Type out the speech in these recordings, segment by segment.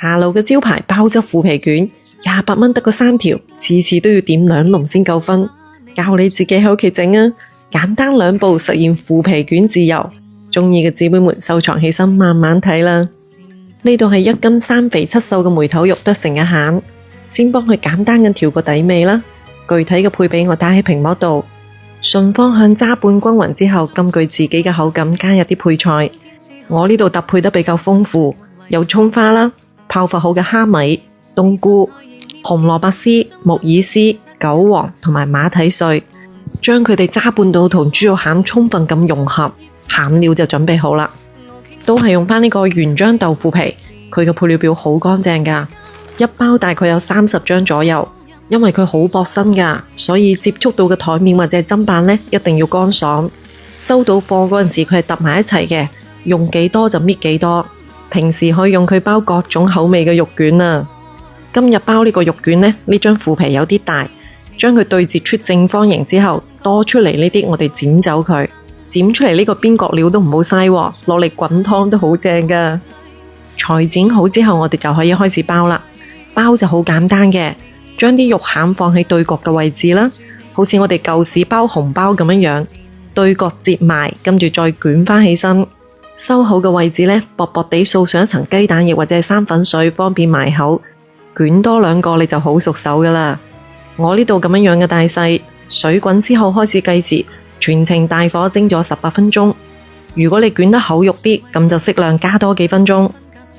茶樓嘅招牌鮑汁腐皮卷，28蚊得個3條，次次都要點2籠先夠分。教你自己喺屋企整啊，簡單2步實現腐皮卷自由。鍾意嘅姊妹們收藏起身慢慢睇啦。呢度係1斤3肥7瘦嘅梅頭肉剁成嘅餡，先幫佢簡單咁調個底味啦。具體嘅配比我打喺屏幕度，順方向揸拌均匀之後，根據自己嘅口感加入啲配菜。我呢度搭配得比較豐富，有蔥花啦、泡發好嘅蝦米、冬菇、紅蘿蔔絲、木耳絲、韭黃同埋馬蹄碎，將佢哋揸拌到同豬肉餡充分咁融合，餡料就準備好啦。都係用返呢個原漿豆腐皮，佢嘅配料表好乾淨㗎，一包大概有30張左右。因為佢好薄身㗎，所以接觸到嘅台面或者砧板呢，一定要乾爽。收到貨嗰陣時佢係揼埋一齊嘅，用幾多就搣幾多。平時可以用佢包各種口味嘅肉卷啊。今日包呢個肉卷呢，呢張腐皮有啲大，將佢對折出正方形之後，多出嚟呢啲我哋剪走佢，剪出嚟呢個邊角料都唔好嘥，攞嚟滾湯都好正㗎。裁剪好之後，我哋就可以開始包啦。包就好簡單嘅。將啲肉餡放喺對角嘅位置啦，好似我哋舊時包紅包咁樣，對角折埋，跟住再捲返起身。收好嘅位置呢，薄薄地掃上一層雞蛋液或者係生粉水，方便埋口。捲多2個你就好熟手㗎喇。我呢度咁樣嘅大細，水滾之後開始計時，全程大火蒸咗18分鐘。如果你捲得厚肉啲，咁就適量加多幾分鐘。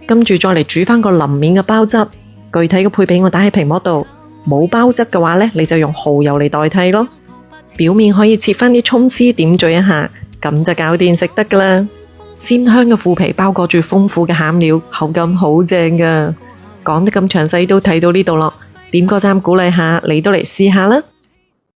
跟住再嚟煮返個淋面嘅鮑汁，具體嘅配比我打喺屏幕度。冇鮑汁嘅話呢，你就用蠔油嚟代替咯。表面可以切返啲蔥絲點綴一下，咁就搞掂食得㗎喇。鮮香嘅腐皮包裹住豐富嘅餡料，口感好正㗎。講得咁詳細都睇到呢度咯，點個讚鼓勵下，你都嚟試下啦。